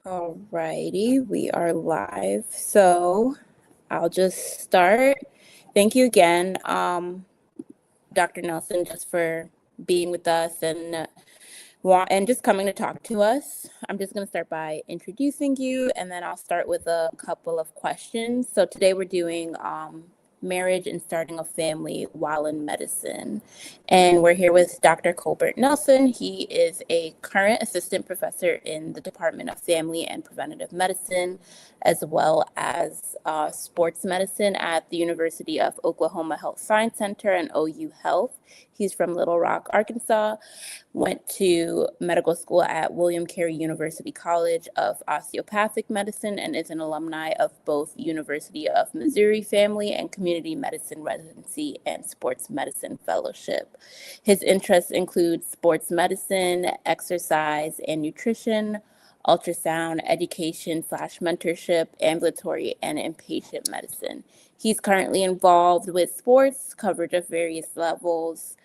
Alrighty, we are live. So I'll just start. Thank you again, Dr. Nelson, just for being with us and just coming to talk to us. I'm just going to start by introducing you, and then I'll start with a couple of questions. So today we're doing marriage and starting a family while in medicine. And we're here with Dr. Colbert Nelson. He is a current assistant professor in the Department of Family and Preventative Medicine, as well as sports medicine at the University of Oklahoma Health Science Center and OU Health. He's from Little Rock, Arkansas, went to medical school at William Carey University College of Osteopathic Medicine, and is an alumni of both University of Missouri Family and Community Medicine Residency and Sports Medicine Fellowship. His interests include sports medicine, exercise and nutrition, ultrasound, education/mentorship, ambulatory and inpatient medicine. He's currently involved with sports coverage of various levels,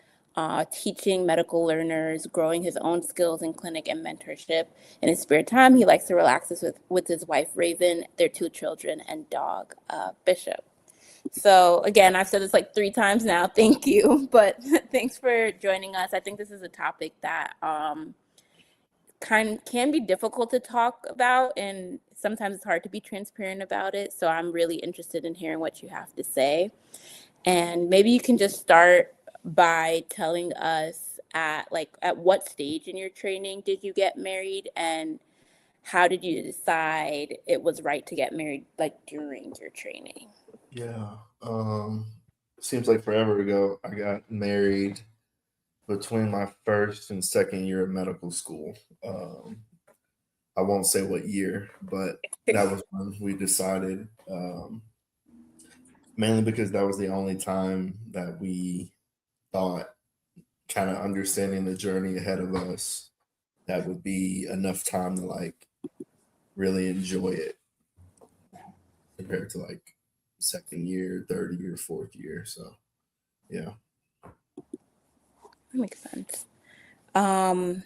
teaching medical learners, growing his own skills in clinic and mentorship. In his spare time, he likes to relax with his wife, Raven, their 2 children, and dog, Bishop. So again, I've said this like 3 times now, thank you, but thanks for joining us. I think this is a topic that can be difficult to talk about, and sometimes it's hard to be transparent about it. So I'm really interested in hearing what you have to say. And maybe you can just start by telling us at what stage in your training did you get married, and how did you decide it was right to get married like during your training? Yeah. Seems like forever ago. I got married between my first and second year of medical school. I won't say what year, but that was when we decided, mainly because that was the only time that we thought, kind of understanding the journey ahead of us, that would be enough time to like really enjoy it compared to like second year, third year, fourth year. So, yeah. That makes sense. Um,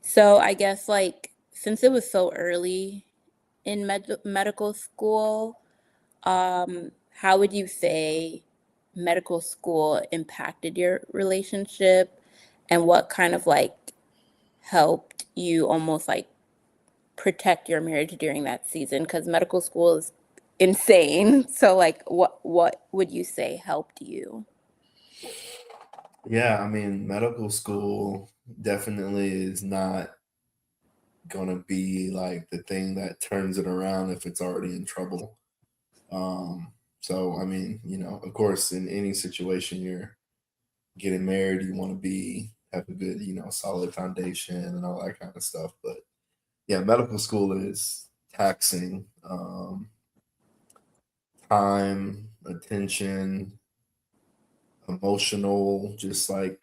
so I guess like since it was so early in medical school, how would you say medical school impacted your relationship, and what kind of like helped you almost like protect your marriage during that season? Because medical school is insane. So like what would you say helped you? Yeah, I mean, medical school definitely is not going to be like the thing that turns it around if it's already in trouble. So, I mean, of course, in any situation you're getting married, you want to have a good, solid foundation and all that kind of stuff. But yeah, medical school is taxing. Time, attention, emotional, just like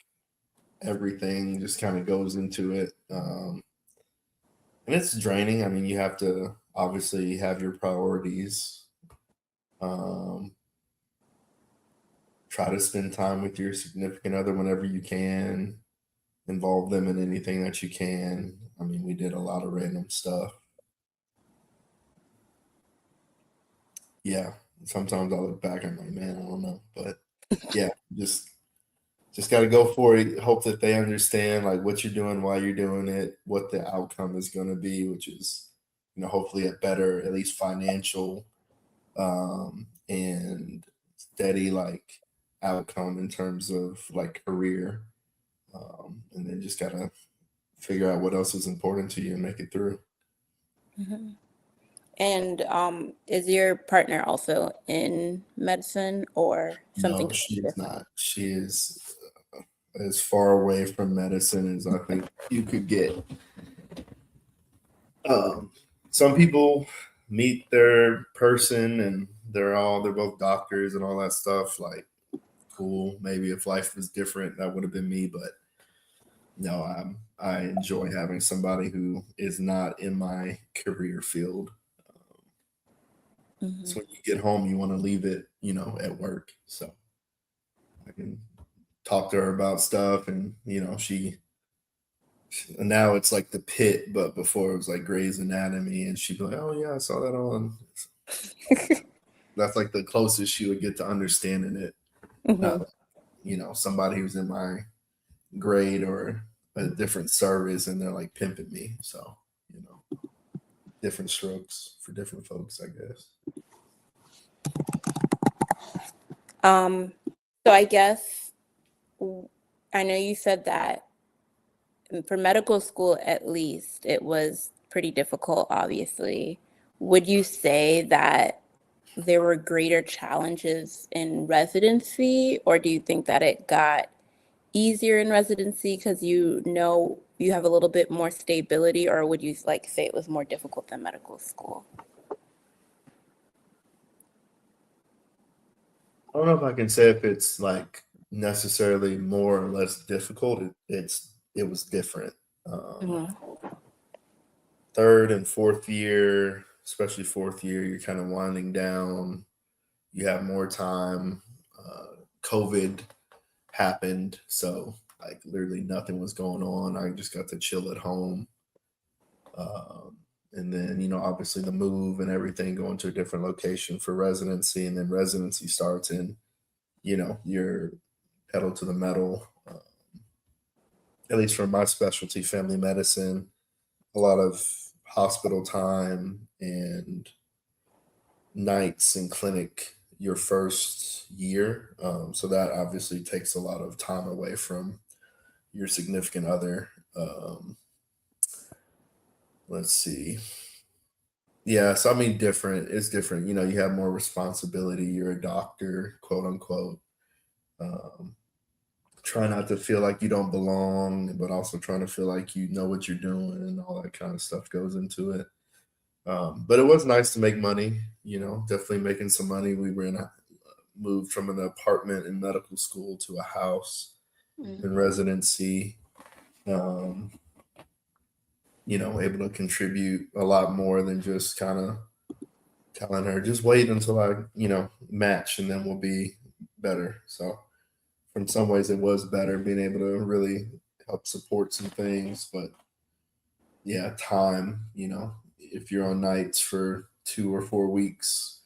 everything just kind of goes into it. And it's draining. I mean, you have to obviously have your priorities. Um, Try to spend time with your significant other whenever you can. Involve them in anything that you can. I mean, we did a lot of random stuff. Yeah, sometimes I look back, I'm like, man, I don't know, but yeah, just got to go for it. Hope that they understand like what you're doing, why you're doing it, what the outcome is going to be, which is, hopefully a better, at least financial, and steady like outcome in terms of like career. And then just gotta figure out what else is important to you and make it through. Hmm. And is your partner also in medicine or something No, totally she is different? not. She is as far away from medicine as I think you could get. Um, some people meet their person and they're both doctors and all that stuff. Like, cool. Maybe if life was different, that would have been me. But no, I enjoy having somebody who is not in my career field. Hmm. So when you get home, you want to leave it, at work. So I can talk to her about stuff, and And now it's like The Pit, but before it was like Grey's Anatomy, and she'd be like, "Oh yeah, I saw that on." That's like the closest she would get to understanding it. Hmm. Not, somebody who's in my grade or a different service, and they're like pimping me. So, different strokes for different folks, I guess. So I guess I know you said that for medical school, at least, it was pretty difficult, obviously. Would you say that there were greater challenges in residency, or do you think that it got easier in residency because you have a little bit more stability, or would you like say it was more difficult than medical school? I don't know if I can say if it's like necessarily more or less difficult. It was different. Um, Hmm. Third and fourth year, especially fourth year, you're kind of winding down. You have more time. COVID happened, so like literally nothing was going on. I just got to chill at home. Um, and then, obviously the move and everything, going to a different location for residency, and then residency starts, and you're pedal to the metal. At least for my specialty, family medicine, a lot of hospital time and nights in clinic your first year. So that obviously takes a lot of time away from your significant other. Let's see. Yeah, so I mean, different. It's different. You have more responsibility. You're a doctor, quote unquote. Um, Try not to feel like you don't belong, but also trying to feel like you know what you're doing, and all that kind of stuff goes into it. But it was nice to make money. Definitely making some money. We were moved from an apartment in medical school to a house Mm. in residency. Um, Able to contribute a lot more than just kind of telling her, just wait until I, match, and then we'll be better. So, in some ways, it was better being able to really help support some things. But yeah, time, if you're on nights for 2 or 4 weeks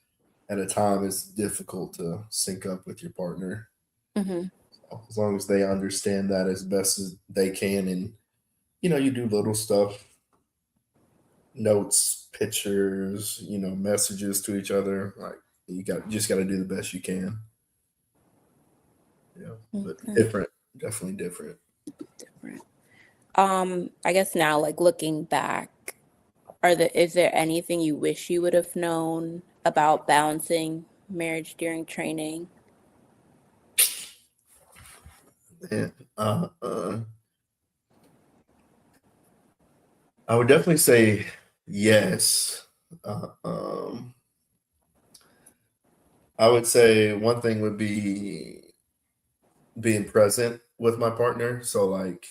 at a time, it's difficult to sync up with your partner. Hmm. So as long as they understand that as best as they can, and you do little stuff, notes, pictures, messages to each other. Like you just got to do the best you can. Yeah, but Okay. different, definitely different. Different. I guess now, like looking back, is there anything you wish you would have known about balancing marriage during training? And I would definitely say yes. Uh, um, I would say one thing would be being present with my partner. So like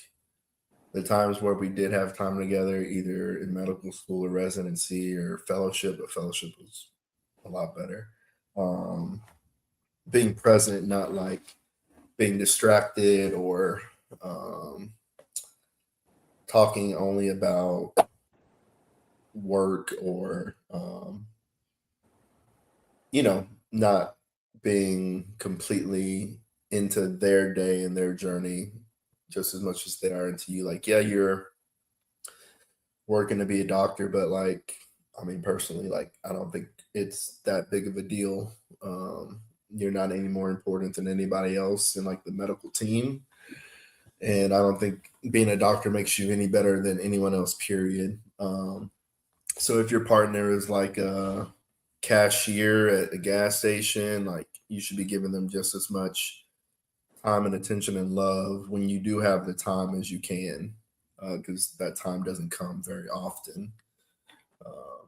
the times where we did have time together, either in medical school or residency or fellowship, but fellowship was a lot better. Um, Being present, not like being distracted or um, talking only about work or not being completely into their day and their journey just as much as they are into you. Like, yeah, you're working to be a doctor, but like, I mean, personally, like, I don't think it's that big of a deal. You're not any more important than anybody else in like the medical team. And I don't think being a doctor makes you any better than anyone else, period. So if your partner is like a cashier at a gas station, like you should be giving them just as much time and attention and love when you do have the time as you can, because that time doesn't come very often. Uh,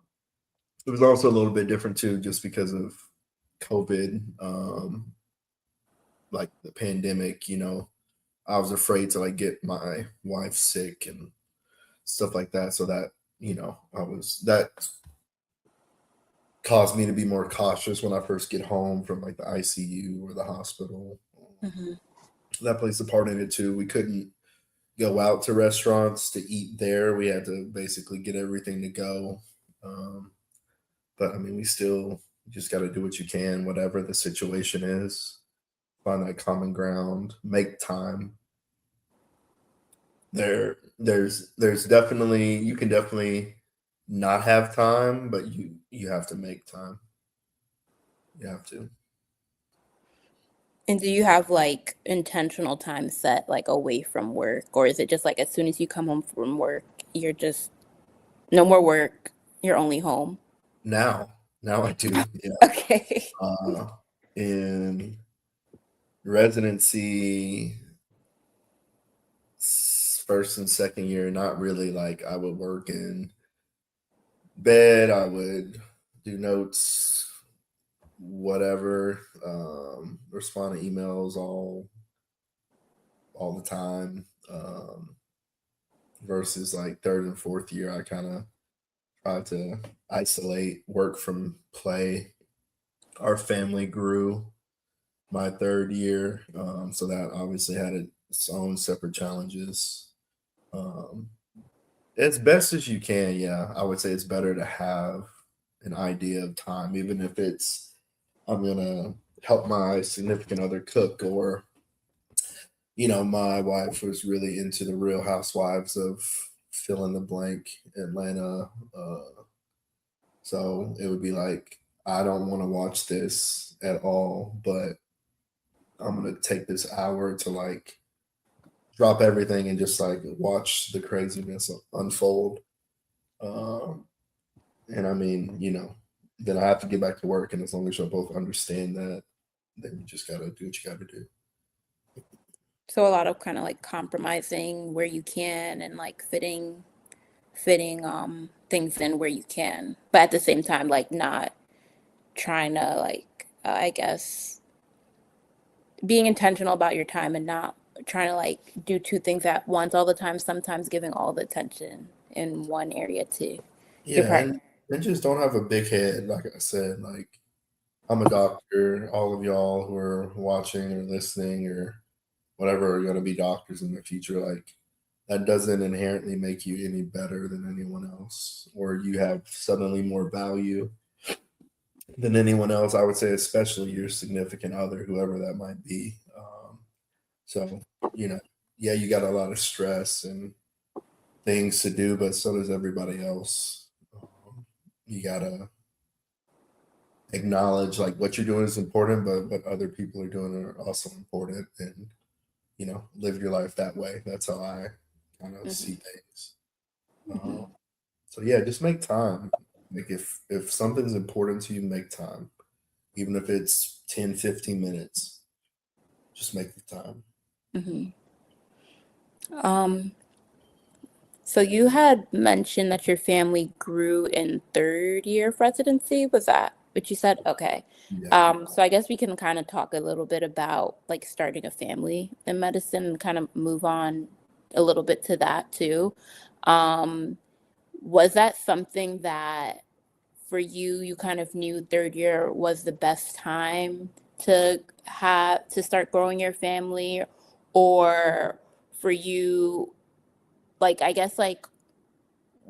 it was also a little bit different too, just because of COVID, like the pandemic. I was afraid to like get my wife sick and stuff like that, so that I was that caused me to be more cautious when I first get home from like the ICU or the hospital. Hmm. That plays a part in it too. We couldn't go out to restaurants to eat there. We had to basically get everything to go. Um, but I mean, we still just got to do what you can, whatever the situation is. Find that common ground, make time. There's definitely, you can definitely not have time, but you have to make time. You have to. And do you have like intentional time set like away from work, or is it just like as soon as you come home from work, you're just no more work, you're only home? Now I do. Yeah. Okay. Uh, in residency, first and second year, not really. Like I would work in bed, I would do notes, whatever, respond to emails all the time. Versus like third and fourth year, I kind of tried to isolate work from play. Our family grew my third year, so that obviously had its own separate challenges. Um, as best as you can, yeah, I would say it's better to have an idea of time, even if it's I'm gonna help my significant other cook, or my wife was really into the Real Housewives of fill in the blank Atlanta. So it would be like, I don't want to watch this at all, but I'm gonna take this hour to like drop everything and just like watch the craziness unfold. Um, and I mean, then I have to get back to work, and as long as you both understand that, then you just gotta do what you gotta do. So a lot of kind of like compromising where you can and like fitting things in where you can, but at the same time like not trying to like I guess being intentional about your time and not trying to like do two things at once all the time, sometimes giving all the attention in one area to your Yeah, partner. and just don't have a big head. Like I said, like I'm a doctor. All of y'all who are watching or listening or whatever are going to be doctors in the future. Like that doesn't inherently make you any better than anyone else, or you have suddenly more value than anyone else. I would say, especially your significant other, whoever that might be. So, you know, yeah, you got a lot of stress and things to do, but so does everybody else. You gotta acknowledge like what you're doing is important, but what other people are doing are also important, and live your life that way. That's how I kind of see Hmm. things. Hmm. Um, so yeah, just make time. Like if something's important to you, make time, even if it's 10, 15 minutes. Just make the time. Hmm. Um, so you had mentioned that your family grew in third year of residency. Was that what you said? Okay. Yeah. So I guess we can kind of talk a little bit about like starting a family in medicine and kind of move on a little bit to that too. Um, was that something that for you, you kind of knew third year was the best time to start growing your family, or for you, like I guess like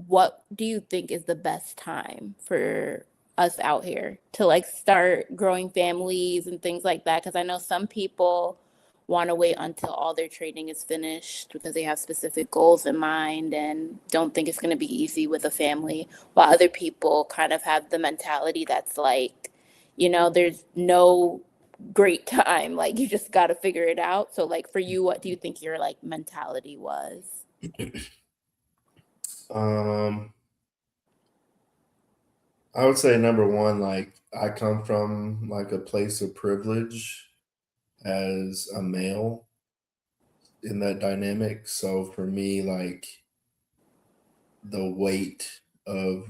what do you think is the best time for us out here to like start growing families and things like that? Because I know some people want to wait until all their training is finished because they have specific goals in mind and don't think it's going to be easy with a family, while other people kind of have the mentality that's like, there's no great time. Like you just got to figure it out. So like for you, what do you think your like mentality was? Um, I would say number one, like I come from like a place of privilege as a male in that dynamic. So for me, like the weight of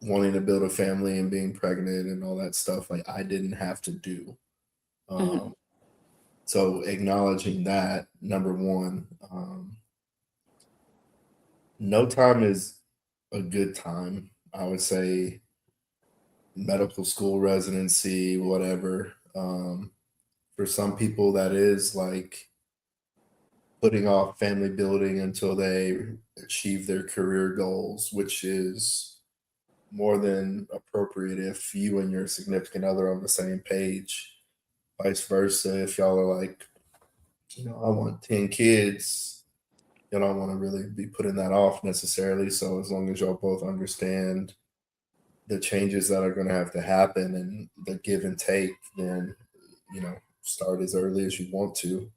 wanting to build a family and being pregnant and all that stuff, like I didn't have to do. Hmm. Um, so acknowledging that, number one, no time is a good time. I would say medical school, residency, whatever. For some people, that is like putting off family building until they achieve their career goals, which is more than appropriate if you and your significant other are on the same page. Vice versa, if y'all are like, I want 10 kids, you don't want to really be putting that off necessarily. So as long as y'all both understand the changes that are going to have to happen and the give and take, then, start as early as you want to.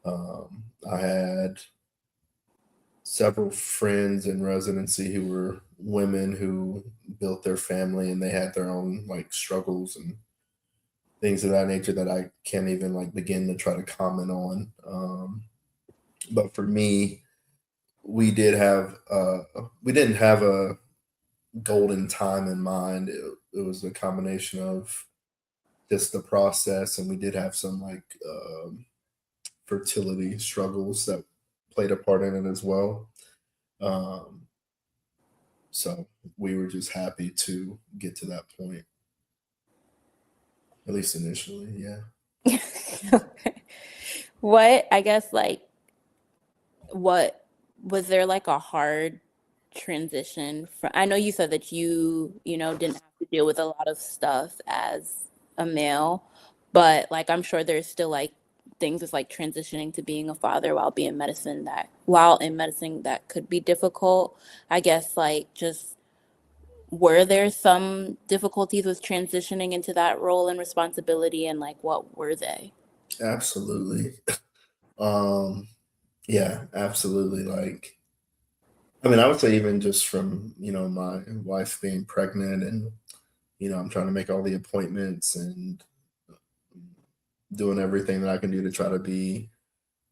I had several friends in residency who were women who built their family and they had their own like struggles and things of that nature that I can't even like begin to try to comment on. But for me, we didn't have a golden time in mind. It was a combination of just the process, and we did have some like fertility struggles that played a part in it as well. Um, so we were just happy to get to that point, at least initially. Yeah. Okay. What, I guess, like, what was there like a hard transition from, I know you said that didn't have to deal with a lot of stuff as a male, but like I'm sure there's still like things with like transitioning to being a father while in medicine that could be difficult. I guess like just were there some difficulties with transitioning into that role and responsibility, and like what were they? Absolutely. Um, yeah, absolutely. Like, I mean, I would say even just from, my wife being pregnant and, I'm trying to make all the appointments and doing everything that I can do to try to be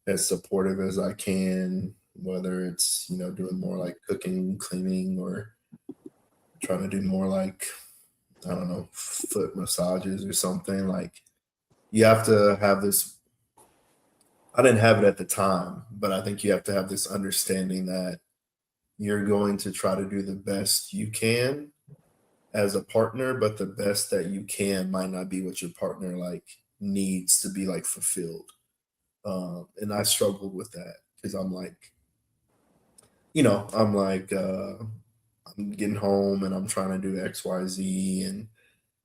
as supportive as I can, whether it's, doing more like cooking, cleaning, or trying to do more like, I don't know, foot massages or something. Like, you have to have this. I didn't have it at the time, but I think you have to have this understanding that you're going to try to do the best you can as a partner, but the best that you can might not be what your partner like needs to be like fulfilled. And I struggled with that because I'm like, I'm like, I'm getting home and I'm trying to do XYZ and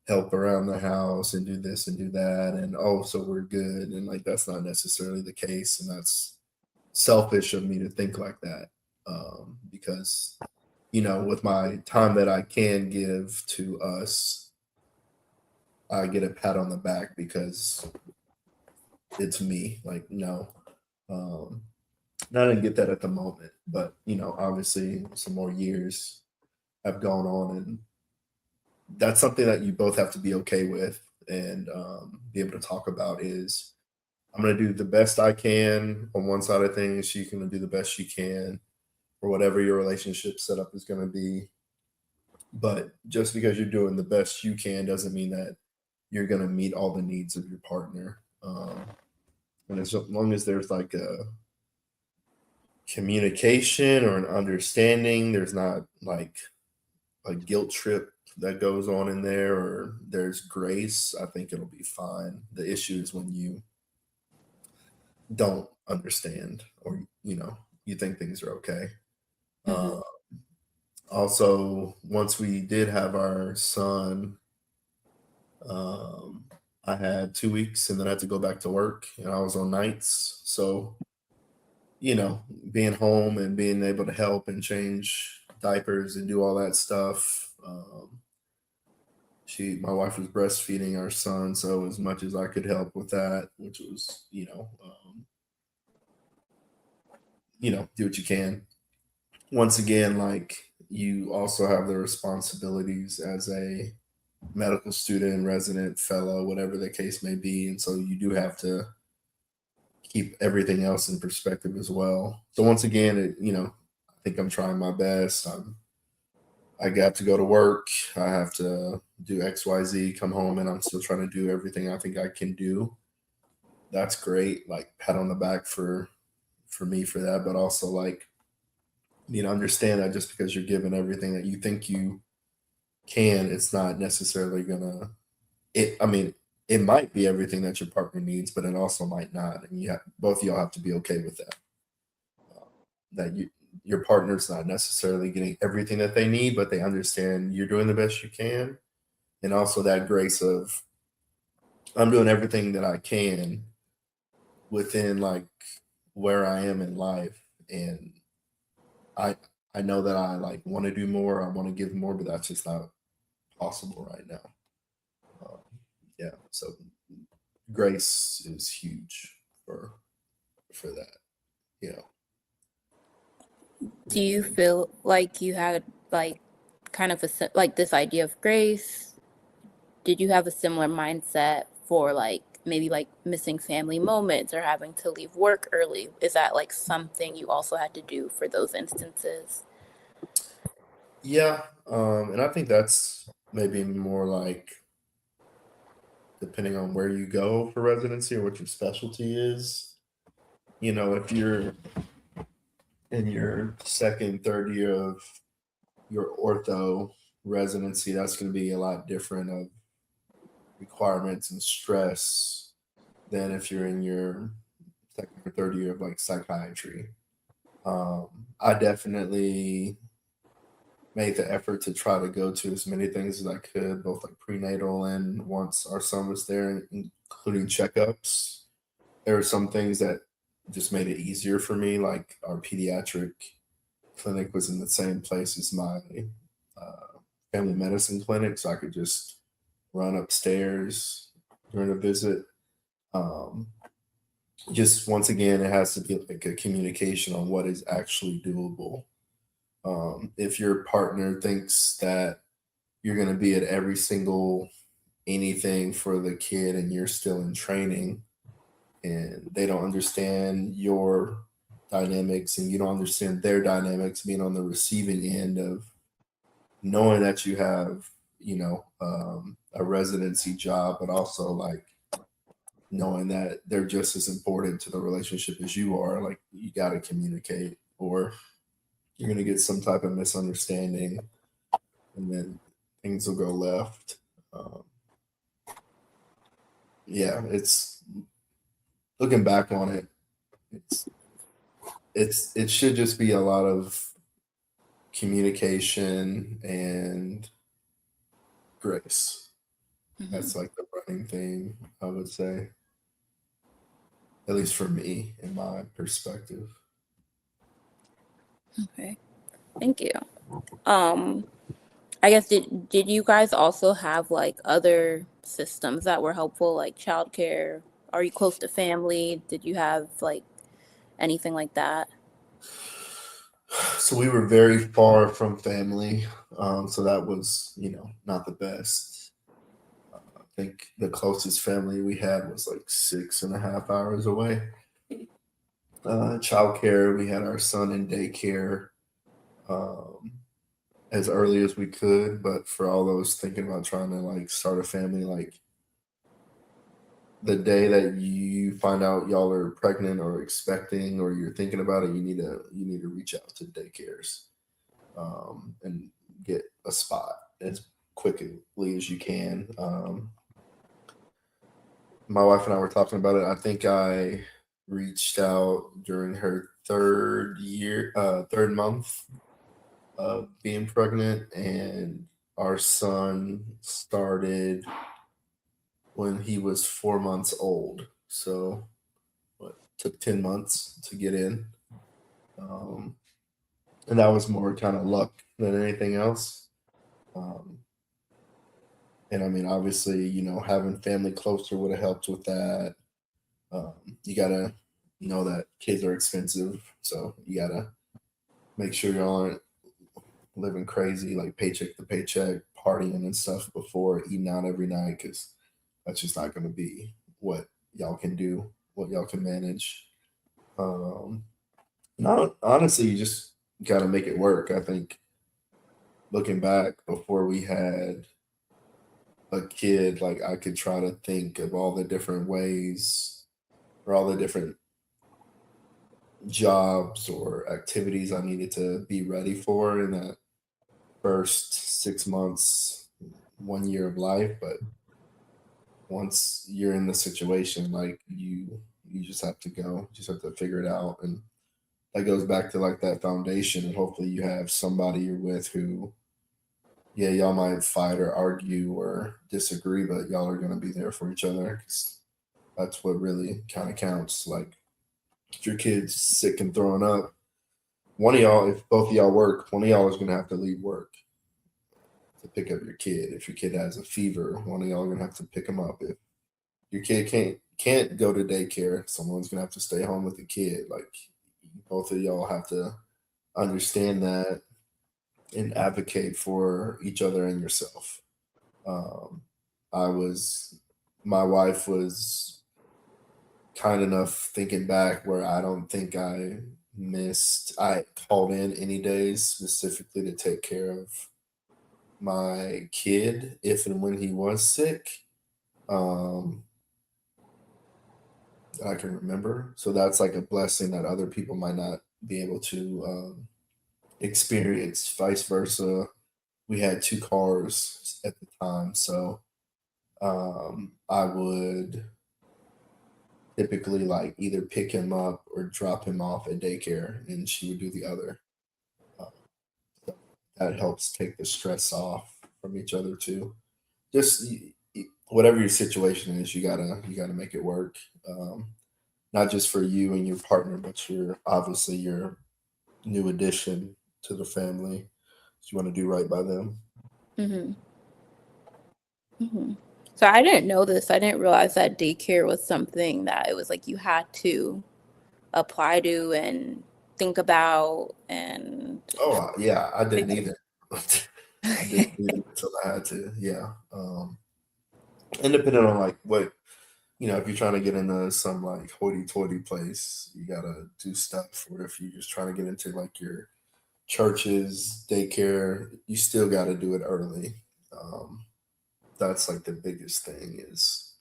help around the house and do this and do that. And oh, so we're good. And like, that's not necessarily the case. And that's selfish of me to think like that. Because, with my time that I can give to us, I get a pat on the back because it's me. Like, no. Um, and I didn't get that at the moment, but obviously some more years have gone on, and that's something that you both have to be okay with and be able to talk about. Is I'm going to do the best I can on one side of things. She's going to do the best she can, or whatever your relationship setup is going to be. But just because you're doing the best you can doesn't mean that you're going to meet all the needs of your partner. And as long as there's like a communication or an understanding, there's not like a guilt trip that goes on in there, or there's grace, I think it'll be fine. The issue is when you don't understand, or you think things are okay. Hmm. uh, Also, once we did have our son, um, I had 2 weeks and then I had to go back to work and I was on nights. So, being home and being able to help and change diapers and do all that stuff. My wife was breastfeeding our son, so as much as I could help with that, which was, do what you can. Once again, like, you also have the responsibilities as a medical student, resident, fellow, whatever the case may be. And so you do have to keep everything else in perspective as well. So once again, I think I'm trying my best. I got to go to work. I have to do XYZ, come home, and I'm still trying to do everything I think I can do. That's great. Like, pat on the back for me for that, but also like, understand that just because you're given everything that you think you can, it's not necessarily gonna I mean, it might be everything that your partner needs, but it also might not, and both of y'all have to be okay with that. that your partner's not necessarily getting everything that they need, but they understand you're doing the best you can, and also that grace of I'm doing everything that I can within like where I am in life, and I I know that I like want to do more, I want to give more, but that's just not possible right now. Um, yeah, so grace is huge for for that. You know, Do you feel like you had like kind of like this idea of grace? Did you have a similar mindset for like maybe like missing family moments or having to leave work early? Is that like something you also had to do for those instances? yeah, and I think that's maybe more like depending on where you go for residency or what your specialty is. You know, if you're in your second, third year of your ortho residency, that's going to be a lot different of requirements and stress than if you're in your second or third year of like psychiatry. I definitely made the effort to try to go to as many things as I could, both like prenatal and once our son was there, including checkups. There were some things that just made it easier for me, like our pediatric clinic was in the same place as my uh, family medicine clinic, so I could just run upstairs during a visit. Um, just once again, it has to be like a communication on what is actually doable. If your partner thinks that you're going to be at every single anything for the kid and you're still in training and they don't understand your dynamics and you don't understand their dynamics, being on the receiving end of knowing that you have, a residency job, but also like knowing that they're just as important to the relationship as you are, like you got to communicate or you're going to get some type of misunderstanding and then things will go left. Um, yeah, it's looking back on it, it's it should just be a lot of communication and grace. Hmm. That's like the running theme, I would say, at least for me in my perspective. Okay, thank you. Um, I guess did you guys also have like other systems that were helpful, like childcare? Are you close to family? Did you have like anything like that? So we were very far from family, so that was not the best. I think the closest family we had was like 6.5 hours away. Childcare, we had our son in daycare um, as early as we could, but for all those thinking about trying to like start a family, like the day that you find out y'all are pregnant or expecting or you're thinking about it, you need to reach out to daycares and get a spot as quickly as you can. My wife and I were talking about it. I think I reached out during her third month of being pregnant, and our son started when he was 4 months old. So what took 10 months to get in, um, and that was more kind of luck than anything else. Um, and I mean, obviously, having family closer would have helped with that. You gotta know that kids are expensive, so you gotta make sure y'all aren't living crazy, like paycheck to paycheck, partying and stuff before eating out every night, because that's just not gonna be what y'all can do, what y'all can manage. Um, not honestly, you just gotta make it work. I think looking back, before we had a kid, like I could try to think of all the different ways or all the different jobs or activities I needed to be ready for in that first 6 months, 1 year of life. But once you're in the situation, like you just have to go, you just have to figure it out. And that goes back to like that foundation, and hopefully you have somebody you're with who, yeah, y'all might fight or argue or disagree, but y'all are gonna be there for each other. 'Cause that's what really kind of counts. Like, if your kid's sick and throwing up, one of y'all, if both of y'all work, one of y'all is gonna have to leave work to pick up your kid. If your kid has a fever, one of y'all are gonna have to pick him up. If your kid can't go to daycare, someone's gonna have to stay home with the kid. Like, both of y'all have to understand that and advocate for each other and yourself. Um, I was, my wife was kind enough thinking back where I don't think I called in any days specifically to take care of my kid if and when he was sick. Um, that I can remember. So that's like a blessing that other people might not be able to experience. Vice versa. We had two cars at the time, so I would typically like either pick him up or drop him off at daycare, and she would do the other. Uh, so that helps take the stress off from each other too. Just whatever your situation is, you gotta make it work. Not just for you and your partner, but you're obviously your new addition to the family. So you want to do right by them. Mm-hmm. Mm-hmm. So I didn't know this. I didn't realize that daycare was something that it was like you had to apply to and think about and Oh yeah, I didn't figure. either. I didn't either until I had to. Yeah, and depending on like what, if you're trying to get into some like hoity-toity place, you gotta do stuff. Or if you're just trying to get into like your church's daycare, you still got to do it early. Um, that's like the biggest thing is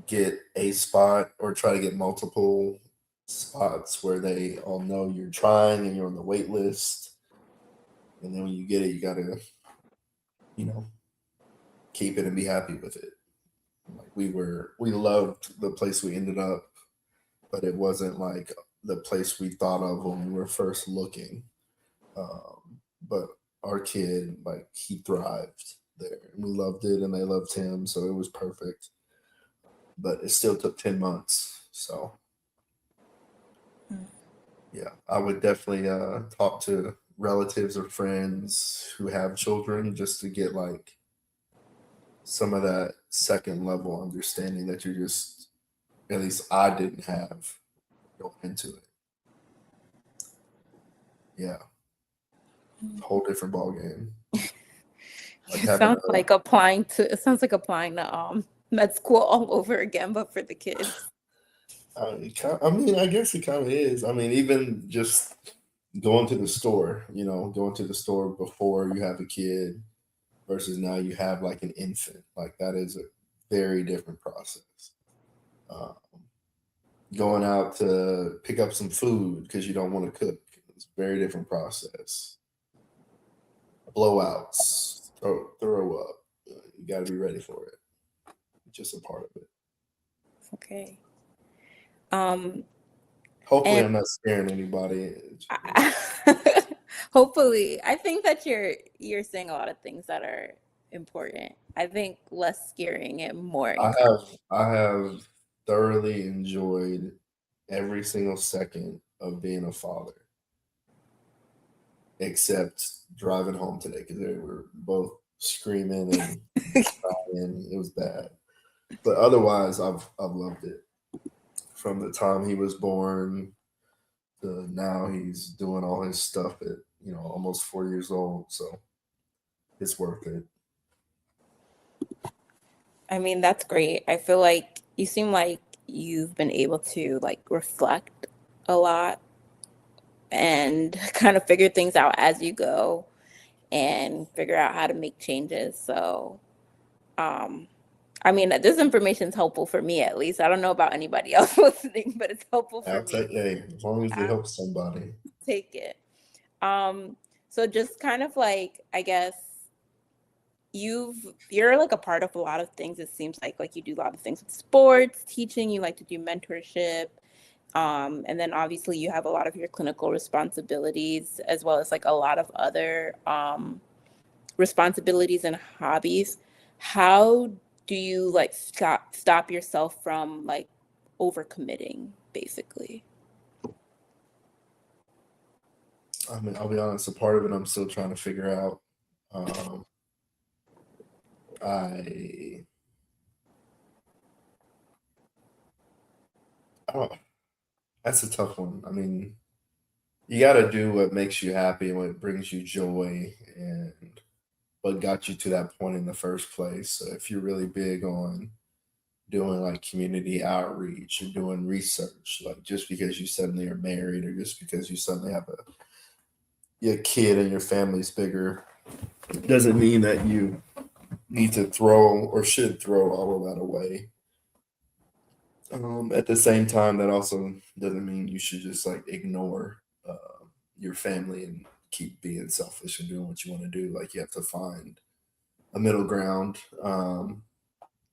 get a spot or try to get multiple spots where they all know you're trying and you're on the wait list. And then when you get it, you gotta, you know, keep it and be happy with it. Like we loved the place we ended up, but it wasn't like the place we thought of when we were first looking. But our kid, like, he thrived there, and we loved it, and they loved him, so it was perfect. But it still took 10 months, so yeah, I would definitely talk to relatives or friends who have children just to get like some of that second level understanding that you're just, at least I didn't have going into it. Yeah, whole different ball game. Like having It sounds like applying to med school all over again, but for the kids. I mean, I guess it kind of is. I mean, even just going to the store, going to the store before you have a kid versus now you have like an infant, like that is a very different process. Um, Going out to pick up some food because you don't want to cook, it's a very different process. Blowouts, throw up, you got to be ready for it. It's just a part of it. Okay. Um, Hopefully, and I'm not scaring anybody. hopefully, I think that you're saying a lot of things that are important. I think less scaring and more I encouraging. have I have thoroughly enjoyed every single second of being a father, except driving home today because they were both screaming and crying. It was bad, but otherwise, I've loved it from the time he was born to now. He's doing all his stuff at almost 4 years old, so it's worth it. I mean, that's great. I feel like you seem like you've been able to like reflect a lot and kind of figure things out as you go and figure out how to make changes. So, um, I mean, this information is helpful for me at least. I don't know about anybody else listening, but it's helpful for I'll me. take, hey, as long as it I'll helps somebody. take it. So just kind of like, I guess you're like a part of a lot of things. It seems like you do a lot of things with sports, teaching, you like to do mentorship, And then obviously you have a lot of your clinical responsibilities as well as like a lot of other responsibilities and hobbies. How do you like stop yourself from like overcommitting, basically? I mean, I'll be honest, a part of it I'm still trying to figure out. Um, I, I don't, that's a tough one. I mean, you got to do what makes you happy and what brings you joy and what got you to that point in the first place. So if you're really big on doing like community outreach and doing research, like just because you suddenly are married or just because you suddenly have a kid and your family's bigger doesn't mean that you need to throw or should throw all of that away. At the same time, that also doesn't mean you should just like ignore your family and keep being selfish and doing what you want to do. Like you have to find a middle ground.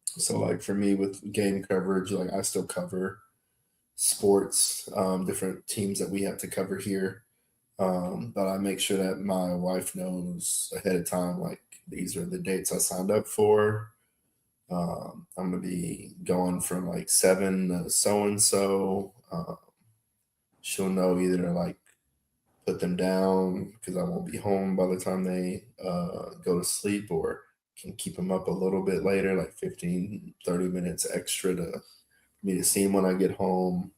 So like for me with game coverage, like I still cover sports, different teams that we have to cover here. But I make sure that my wife knows ahead of time, like these are the dates I signed up for. I'm gonna be going from like 7 to so and so. She'll know either like put them down because I won't be home by the time they go to sleep, or can keep them up a little bit later, like 15, 30 minutes extra to me to see them when I get home.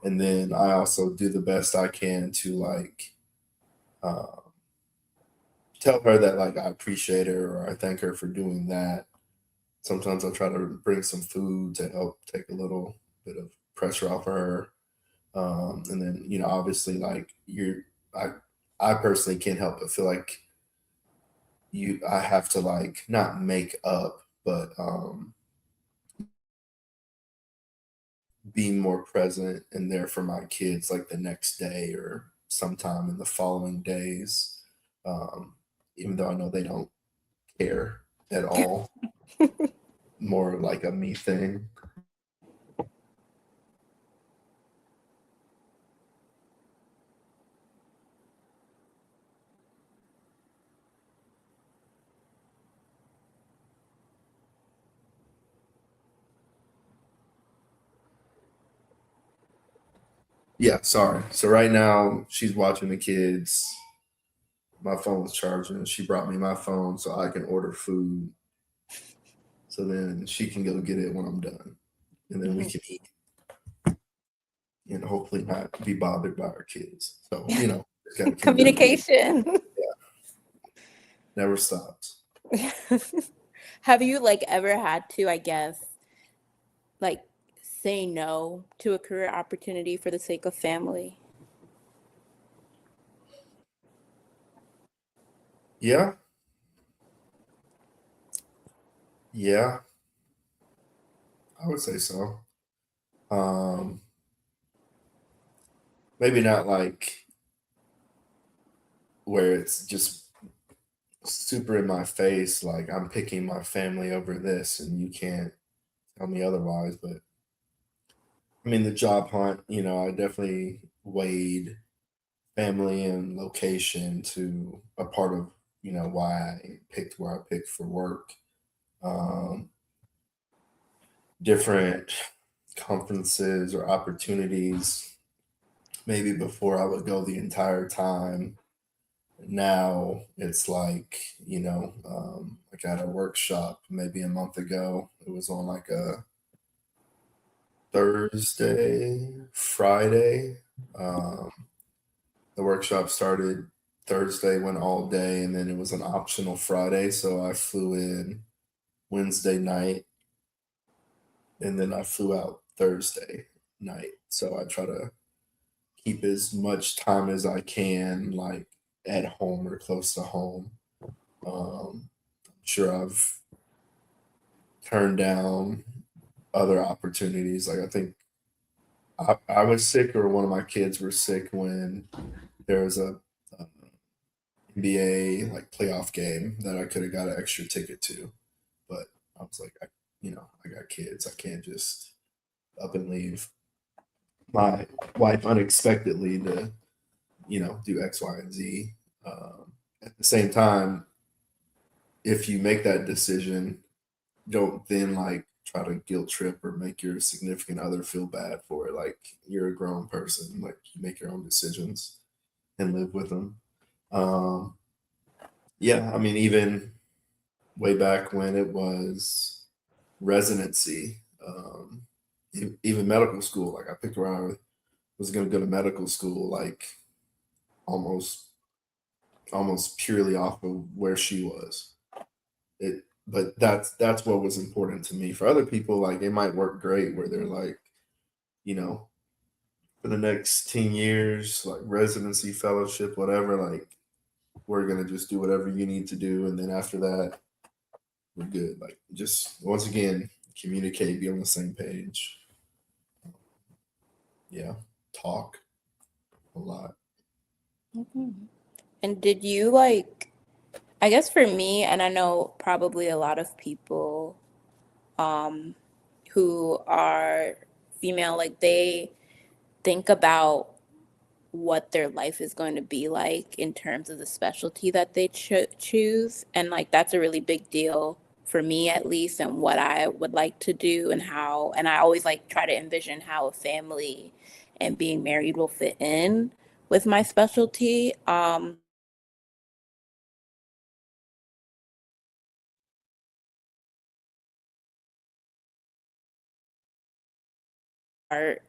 And then I also do the best I can to like uh, tell her that like I appreciate her or I thank her for doing that. Sometimes I try to bring some food to help take a little bit of pressure off of her. And then, obviously, like I, I personally can't help but feel like I have to like not make up, but be more present and there for my kids, like the next day or sometime in the following days. Um, Even though I know they don't care at all, more like a me thing. Yeah, sorry. So right now she's watching the kids. My phone's charging. She brought me my phone so I can order food. So then she can go get it when I'm done. And then we Mhm. can eat and hopefully not be bothered by our kids. So, just gotta communicate. Communication. Never stops. Have you like ever had to, I guess, like say no to a career opportunity for the sake of family? Yeah, yeah, I would say so. Um, Maybe not like where it's just super in my face, like I'm picking my family over this and you can't tell me otherwise. But I mean, the job hunt, I definitely weighed family and location to a part of, why I picked where I picked for work. Um, Different conferences or opportunities. Maybe before I would go the entire time. Now it's like, I got a workshop maybe a month ago. It was on like a Thursday, Friday. Um, the workshop started Thursday, went all day, and then it was an optional Friday. So I flew in Wednesday night and then I flew out Thursday night. So I try to keep as much time as I can, like at home or close to home. Sure, I've turned down other opportunities. Like I think I was sick, or one of my kids were sick when there was a NBA like playoff game that I could have got an extra ticket to, but I was like, I got kids. I can't just up and leave. my wife unexpectedly to, do X, Y, and Z. At the same time, if you make that decision, don't then like try to guilt trip or make your significant other feel bad for it. Like you're a grown person, like you make your own decisions and live with them. Um, yeah, I mean, even way back when it was residency, even medical school, like I picked where I was going to go to medical school, like almost almost purely off of where she was. But that's what was important to me. For other people, like it might work great where they're like, you know, for the next 10 years, like residency, fellowship, whatever, like we're gonna just do whatever you need to do, and then after that, we're good. Like just once again, communicate, be on the same page. Yeah, talk a lot. Mhm. And did you like, I guess for me, and I know probably a lot of people um, who are female, like they think about what their life is going to be like in terms of the specialty that they choose. And like that's a really big deal for me, at least, and what I would like to do and how. And I always like try to envision how a family and being married will fit in with my specialty.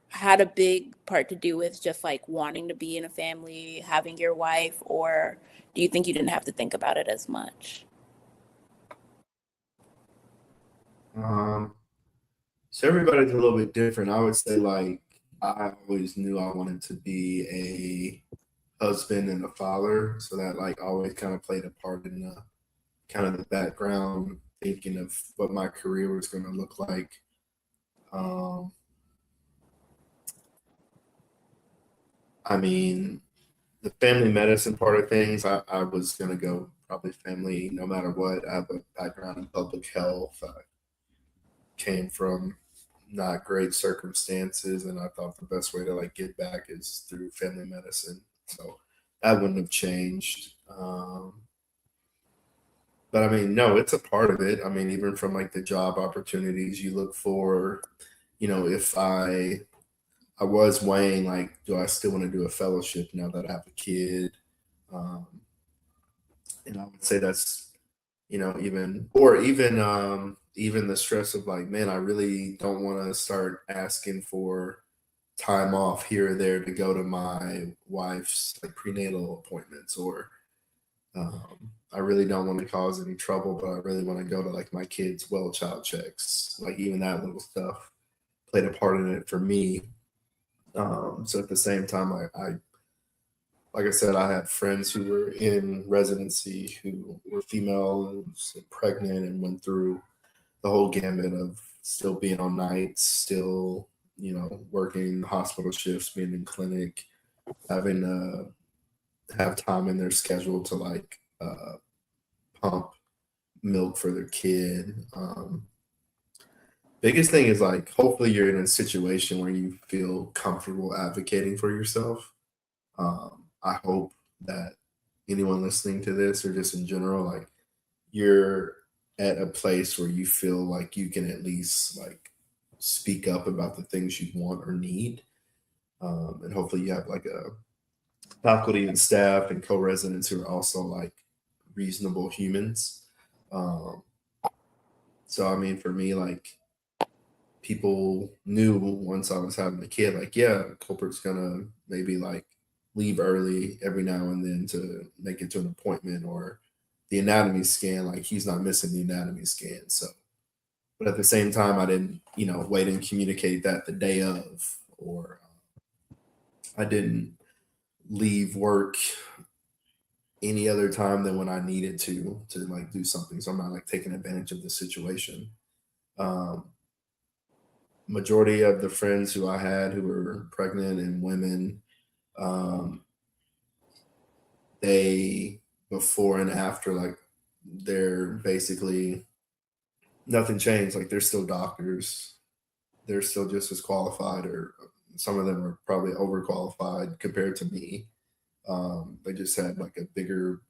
Had a big part to do with just like wanting to be in a family, having your wife, or do you think you didn't have to think about it as much? Um, so everybody's a little bit different. I would say like I always knew I wanted to be a husband and a father, so that like always kind of played a part in the kind of the background thinking of what my career was going to look like. Um, I mean, the family medicine part of things, I was going to go probably family no matter what. I have a background in public health. I came from not great circumstances, and I thought the best way to like give back is through family medicine. So that wouldn't have changed. But I mean, no, it's a part of it. I mean, even from like the job opportunities you look for, if I was weighing like, do I still want to do a fellowship now that I have a kid? Um, and I would say that's, even the stress of like, man, I really don't want to start asking for time off here or there to go to my wife's like prenatal appointments, or I really don't want to cause any trouble, but I really want to go to like my kids' well child checks. Like even that little stuff played a part in it for me. So at the same time, I like I said, I had friends who were in residency who were female and pregnant and went through the whole gamut of still being on nights, still working hospital shifts, being in clinic, having to have time in their schedule to like pump milk for their kid. Biggest thing is like hopefully you're in a situation where you feel comfortable advocating for yourself. I hope that anyone listening to this or just in general, like you're at a place where you feel like you can at least like speak up about the things you want or need. And hopefully you have like a faculty and staff and co-residents who are also like reasonable humans. Um, so I mean, for me, like people knew once I was having a kid, like, yeah, culprit's gonna maybe like leave early every now and then to make it to an appointment or the anatomy scan, like he's not missing the anatomy scan. So, but at the same time, I didn't, wait and communicate that the day of, or I didn't leave work any other time than when I needed to like do something. So I'm not like taking advantage of the situation. Um, Majority of the friends who I had who were pregnant and women, um, they before and after, like they're basically nothing changed. Like they're still doctors, they're still just as qualified or some of them are probably overqualified compared to me. They just had like a bigger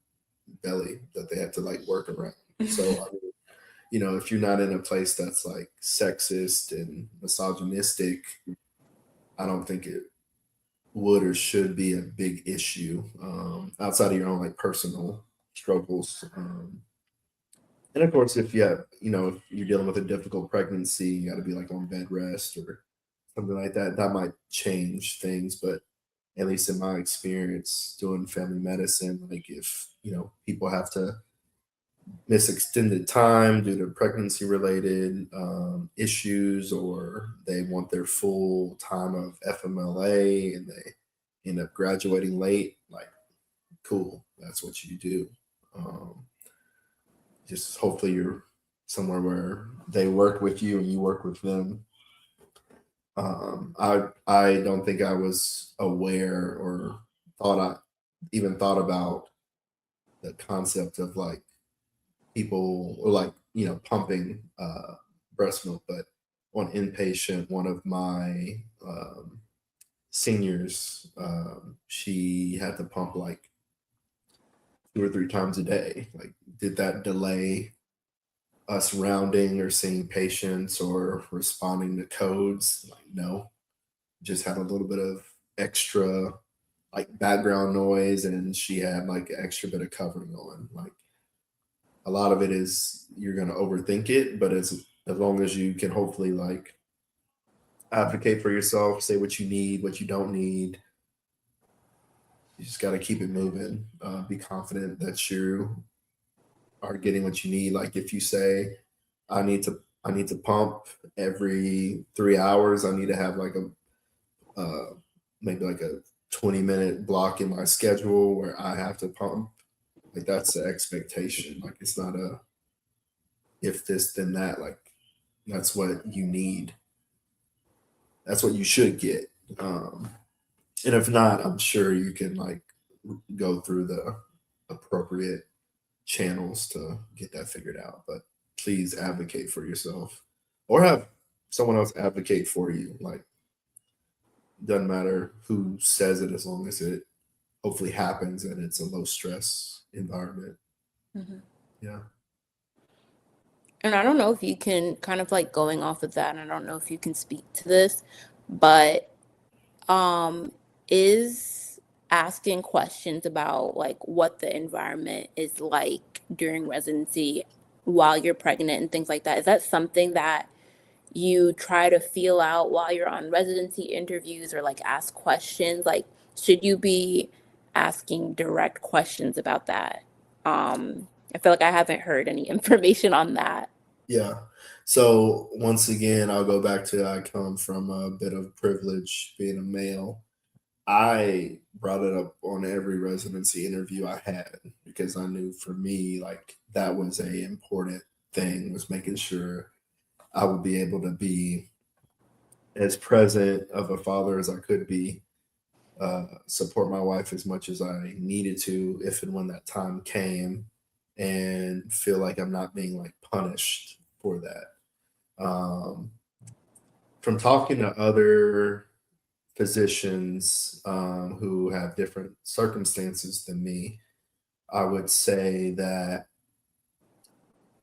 belly that they had to like work around. So I mean, if you're not in a place that's like sexist and misogynistic, I don't think it would or should be a big issue outside of your own like personal struggles. And of course, if if you're dealing with a difficult pregnancy, you got to be like on bed rest or something like that. That might change things, but at least in my experience doing family medicine, like if people have to miss extended time due to pregnancy related issues, or they want their full time of FMLA and they end up graduating late, like cool, that's what you do. Um, just hopefully you're somewhere where they work with you and you work with them. I don't think I was aware or thought about the concept of like people or like pumping breast milk, but on inpatient, one of my seniors, she had to pump like 2 or 3 times a day. Like, did that delay us rounding or seeing patients or responding to codes? Like, no, just had a little bit of extra like background noise, and she had like an extra bit of covering on. Like, a lot of it is you're going to overthink it, but as long as you can hopefully like advocate for yourself, say what you need, what you don't need, you just got to keep it moving. Be confident that you are getting what you need. Like if you say, I need to pump every 3 hours. I need to have like maybe like a 20-minute block in my schedule where I have to pump. Like that's the expectation. Like it's not a if this then that. Like that's what you need. That's what you should get. And if not, I'm sure you can like go through the appropriate channels to get that figured out. But please advocate for yourself or have someone else advocate for you. Like, doesn't matter who says it as long as it hopefully happens and it's a low stress environment. Mhm. Yeah. And I don't know if you can kind of like going off of that, and I don't know if you can speak to this, but um, is asking questions about like what the environment is like during residency while you're pregnant and things like that, is that something that you try to feel out while you're on residency interviews or like ask questions? Like, should you be asking direct questions about that? I feel like I haven't heard any information on that. Yeah. So once again, I'll go back to I come from a bit of privilege being a male. I brought it up on every residency interview I had because I knew for me, like that was a important thing was making sure I would be able to be as present of a father as I could be, support my wife as much as I needed to if and when that time came, and feel like I'm not being like punished for that. Um, from talking to other physicians who have different circumstances than me, I would say that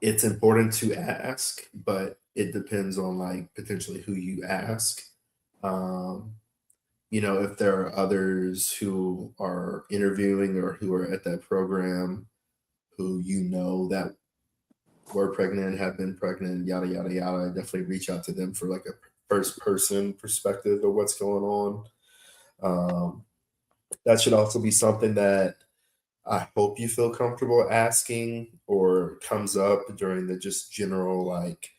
it's important to ask, but it depends on like potentially who you ask. Um, if there are others who are interviewing or who are at that program who that were pregnant, have been pregnant, yada, yada, yada, definitely reach out to them for like a first person perspective of what's going on. Um, that should also be something that I hope you feel comfortable asking or comes up during the just general like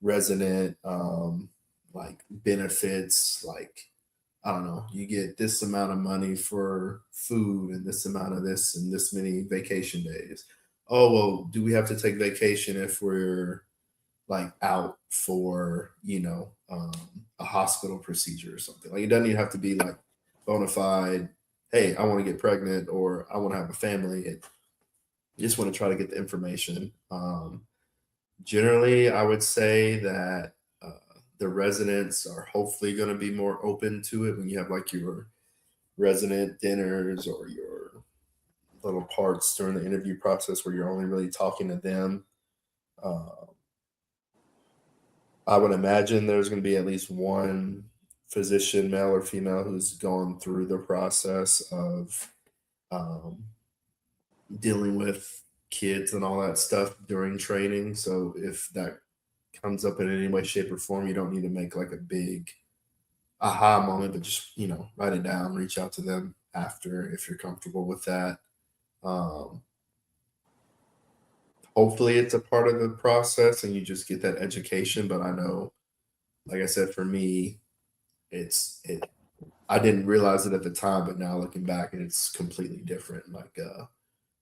resident like benefits, like I don't know, you get this amount of money for food and this amount of this and this many vacation days. Oh, well, do we have to take vacation if we're like out for, a hospital procedure or something? Like it doesn't even have to be like bona fide, hey, I want to get pregnant or I want to have a family. You just want to try to get the information. Generally, I would say that the residents are hopefully going to be more open to it when you have like your resident dinners or your little parts during the interview process where you're only really talking to them. Uh, I would imagine there's going to be at least one physician, male or female, who's gone through the process of um, dealing with kids and all that stuff during training. So if that comes up in any way, shape, or form, you don't need to make like a big aha moment, but just write it down, reach out to them after if you're comfortable with that. Um, Hopefully, it's a part of the process and you just get that education. But I know, like I said, for me, it. I didn't realize it at the time, but now looking back, it's completely different. Like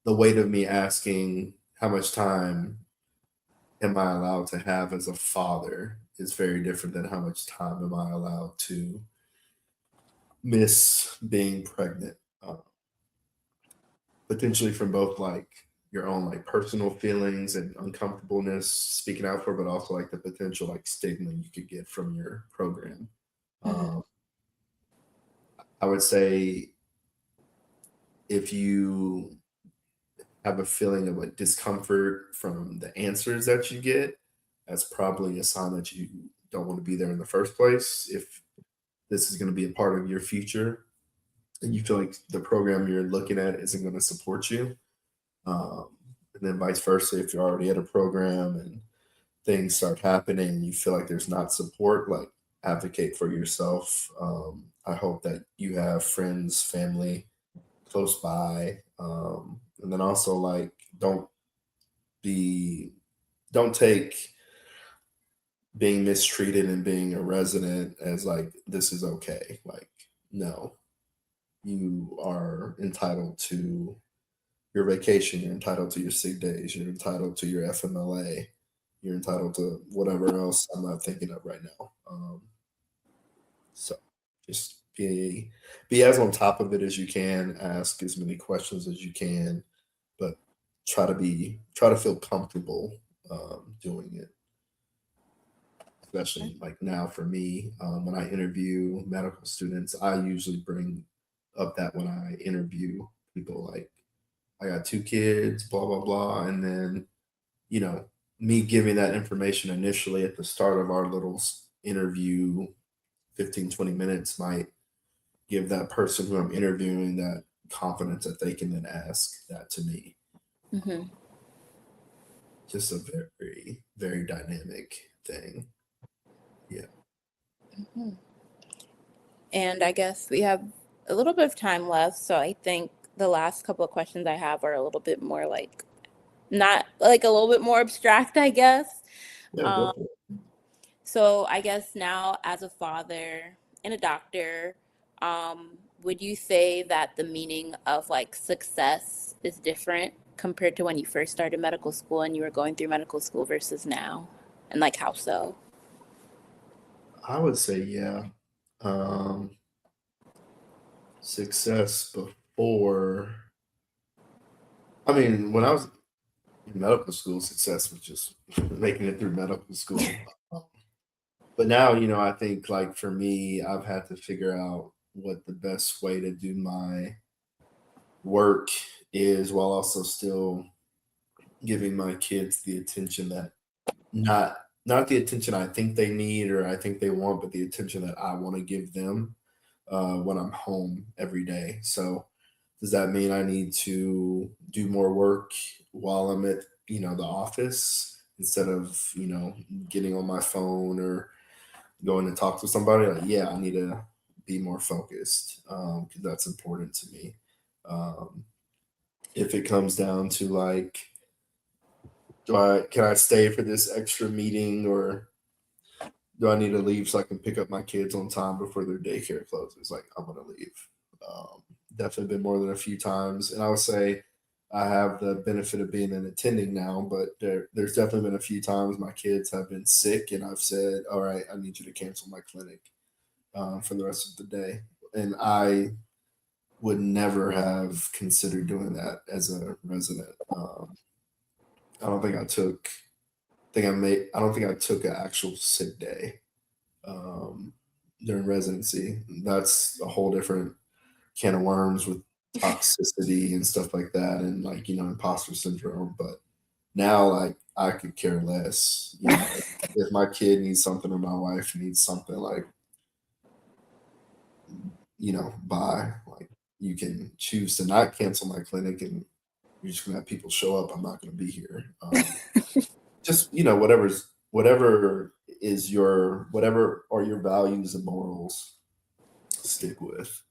the weight of me asking how much time am I allowed to have as a father is very different than how much time am I allowed to miss being pregnant. Potentially from both like your own like personal feelings and uncomfortableness speaking out for, but also like the potential like stigma you could get from your program. Hmm. Um, I would say if you have a feeling of like discomfort from the answers that you get, that's probably a sign that you don't want to be there in the first place. If this is going to be a part of your future and you feel like the program you're looking at isn't going to support you, um, and then vice versa, if you're already at a program and things start happening and you feel like there's not support, like advocate for yourself. I hope that you have friends, family close by, and then also like be don't take being mistreated and being a resident as like this is okay. Like no, you are entitled to your vacation, you're entitled to your sick days, you're entitled to your FMLA, you're entitled to whatever else I'm not thinking of right now. So just be as on top of it as you can, ask as many questions as you can, but try to feel comfortable doing it. Especially like now for me, when I interview medical students, I usually bring up that when I interview people, like I got two kids, blah blah blah, and then you know me giving that information initially at the start of our little interview, 15-20 minutes might give that person who I'm interviewing that confidence that they can then ask that to me. Hmm. Just a very, very dynamic thing. Yeah. And I guess we have a little bit of time left, so I think the last couple of questions I have are a little bit more like not like a little bit more abstract, I guess. Yeah, go Um, for it. so I guess now as a father and a doctor, would you say that the meaning of like success is different compared to when you first started medical school and you were going through medical school versus now? And like how so? I would say, yeah. Success before, I mean, when I was in medical school, success was just making it through medical school. But now, I think like for me, I've had to figure out what the best way to do my work is while also still giving my kids the attention that not not the attention I think they need or I think they want, but the attention that I want to give them when I'm home every day. So does that mean I need to do more work while I'm at the office instead of getting on my phone or going to talk to somebody? Like, yeah, I need to be more focused because that's important to me. Um, if it comes down to like, can I stay for this extra meeting or do I need to leave so I can pick up my kids on time before their daycare closes? Like, I'm gonna leave. Um, Definitely been more than a few times, and I would say I have the benefit of being an attending now, but there's definitely been a few times my kids have been sick, and I've said, "All right, I need you to cancel my clinic for the rest of the day," and I would never have considered doing that as a resident. I don't think I took. I don't think I took an actual sick day um, during residency. That's a whole different can of worms with toxicity and stuff like that, and like imposter syndrome. But now, like, I could care less. If my kid needs something or my wife needs something, like, buy. Like, you can choose to not cancel my clinic, and you're just gonna have people show up. I'm not gonna be here. Just whatever are your values and morals, stick with.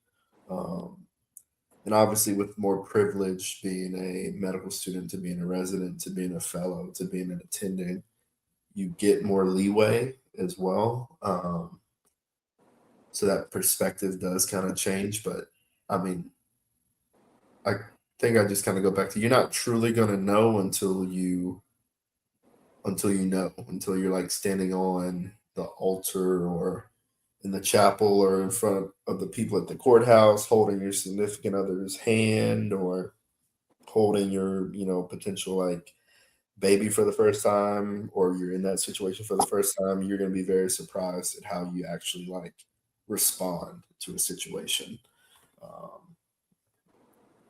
Um, and obviously, with more privilege, being a medical student to being a resident to being a fellow to being an attending, you get more leeway as well. So that perspective does kind of change. But I mean, I think I just kind of go back to, you're not truly going to know until you're like standing on the altar or in the chapel or in front of the people at the courthouse holding your significant other's hand, or holding your potential like baby for the first time, or you're in that situation for the first time. You're going to be very surprised at how you actually like respond to a situation. um,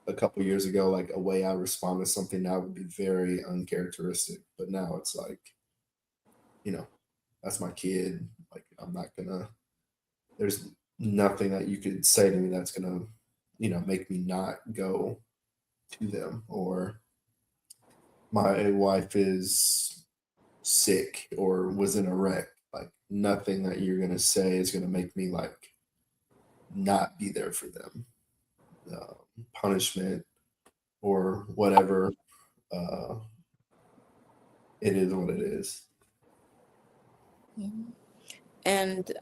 a couple years ago, like, a way I respond to something now would be very uncharacteristic, but now it's like, you know that's my kid. Like, I'm not gonna there's nothing that you could say to me that's gonna make me not go to them. Or my wife is sick or was in a wreck. Like, nothing that you're gonna say is gonna make me like not be there for them. Punishment or whatever, uh, it is what it is. And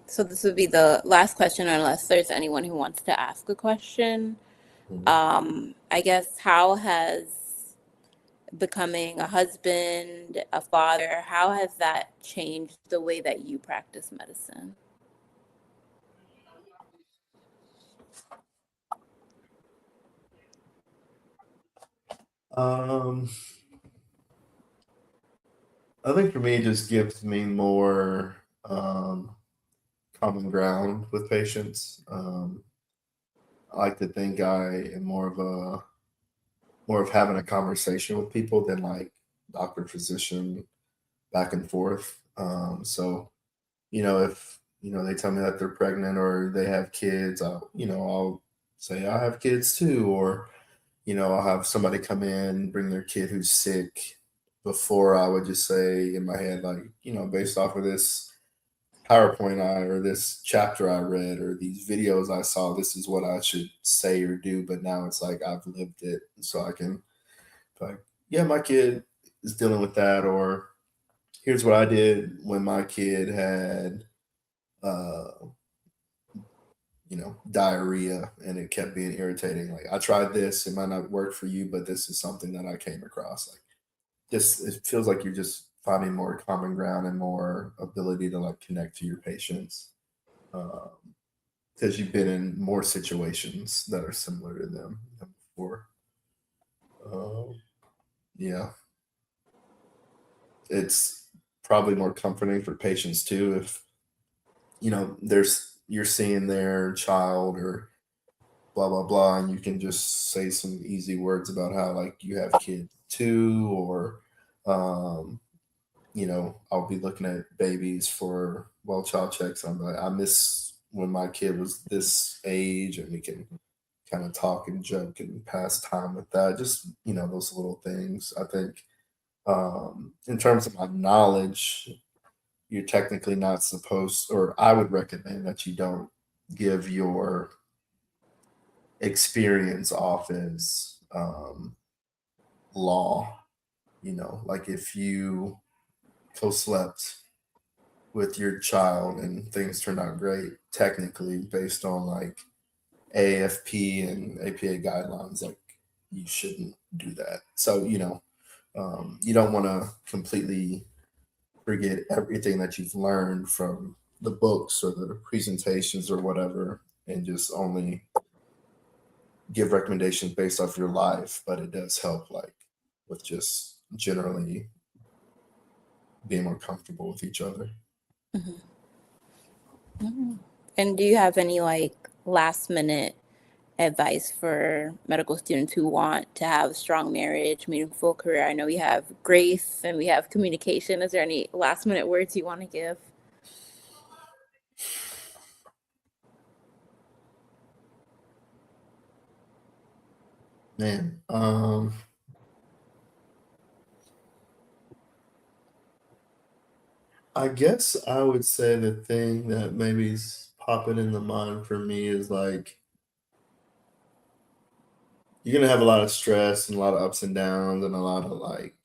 so this would be the last question, unless there's anyone who wants to ask a question. Mhm. I guess, how has becoming a husband, a father, how has that changed the way that you practice medicine? Um, I think for me, it just gives me more common ground with patients. I like to think I am more of having a conversation with people than like doctor physician back and forth. So if they tell me that they're pregnant or they have kids, I'll say I have kids too. Or I'll have somebody come in, bring their kid who's sick. Before, I would just say in my head, like, based off of this PowerPoint or this chapter I read or these videos I saw, this is what I should say or do. But now it's like I've lived it, so I can, like, yeah, my kid is dealing with that. Or here's what I did when my kid had, uh, diarrhea and it kept being irritating. Like, I tried this, it might not work for you, but this is something that I came across. Like, just, it feels like you're just finding more common ground and more ability to like connect to your patients, because you've been in more situations that are similar to them than before. Um, yeah, it's probably more comforting for patients too if you're seeing their child or blah blah blah, and you can just say some easy words about how like you have kids too. Or um, I'll be looking at babies for child checks. I'm like, I miss when my kid was this age, and we can kind of talk and joke and pass time with that. Just those little things. I think, in terms of my knowledge, you're technically not supposed, or I would recommend that you don't give your experience off as law. Like, if you co-slept with your child and things turned out great, technically based on like AFP and APA guidelines, like, you shouldn't do that. So you don't want to completely forget everything that you've learned from the books or the presentations or whatever, and just only give recommendations based off your life. But it does help, like, with just generally being more comfortable with each other. Mhm. Mhm. And do you have any like last minute advice for medical students who want to have a strong marriage, meaningful career? I know we have grace and we have communication. Is there any last minute words you want to give? Man, I guess I would say the thing that maybe's popping in the mind for me is like you're gonna have a lot of stress and a lot of ups and downs and a lot of like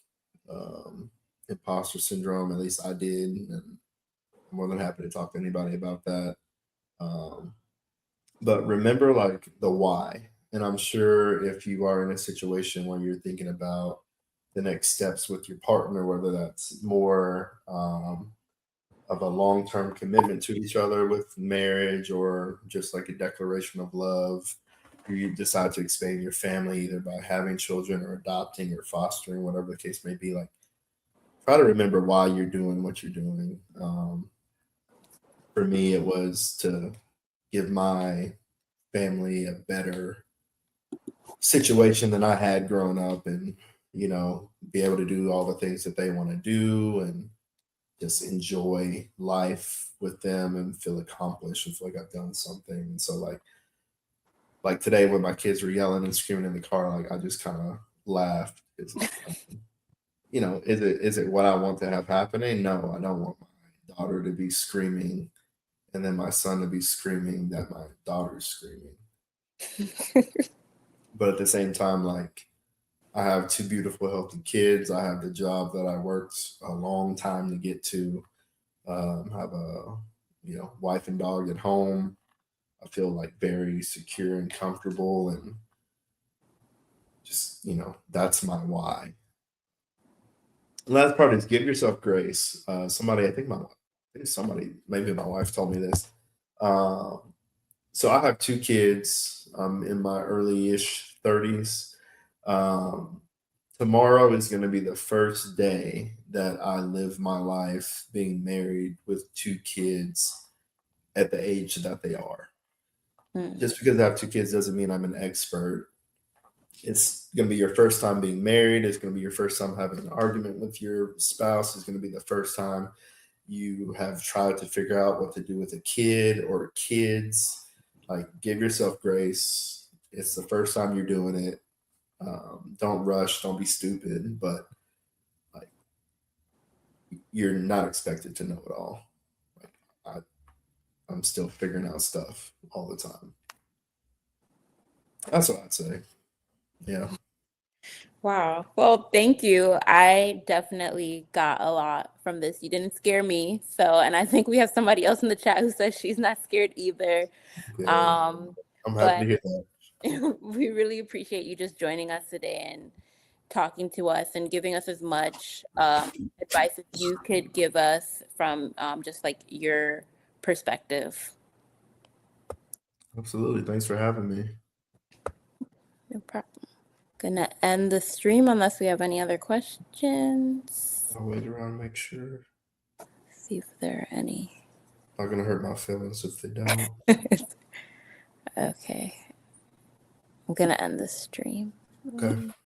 um, imposter syndrome. At least I did, and I'm more than happy to talk to anybody about that. Um, but remember, like the why. And I'm sure if you are in a situation where you're thinking about the next steps with your partner, whether that's more of a long term commitment to each other with marriage or just like a declaration of love. You decide to expand your family either by having children or adopting or fostering, whatever the case may be. Like, try to remember why you're doing what you're doing. For me, it was to give my family a better situation than I had growing up and, be able to do all the things that they want to do and just enjoy life with them and feel accomplished and feel like I've done something. And so like today when my kids were yelling and screaming in the car, like I just kind of laughed. It's like, is it what I want to have happening? No, I don't want my daughter to be screaming and then my son to be screaming that my daughter's screaming. But at the same time, like I have two beautiful, healthy kids. I have the job that I worked a long time to get to. Have a wife and dog at home. I feel like very secure and comfortable, and just that's my why. And last part is give yourself grace. I think somebody, maybe my wife told me this. Um, so I have two kids. In my early-ish 30s. Um, Tomorrow is going to be the first day that I live my life being married with two kids at the age that they are. Mm. Just because I have two kids doesn't mean I'm an expert. It's going to be your first time being married. It's going to be your first time having an argument with your spouse. It's going to be the first time you have tried to figure out what to do with a kid or kids. Like, give yourself grace. It's the first time you're doing it. Don't rush. Don't be stupid. But like, you're not expected to know it all. Like, I'm still figuring out stuff all the time. That's what I'd say. Yeah. Wow. Well, thank you. I definitely got a lot from this. You didn't scare me. So, and I think we have somebody else in the chat who says she's not scared either. Good. Um, I'm happy to but hear that. we really appreciate you just joining us today and talking to us and giving us as much advice as you could give us from just like your perspective. Absolutely. Thanks for having me. No problem. Gonna end the stream unless we have any other questions. I'll wait around and make sure. See if there are any. Not gonna hurt my feelings if they don't. Okay. I'm gonna end the stream. Okay.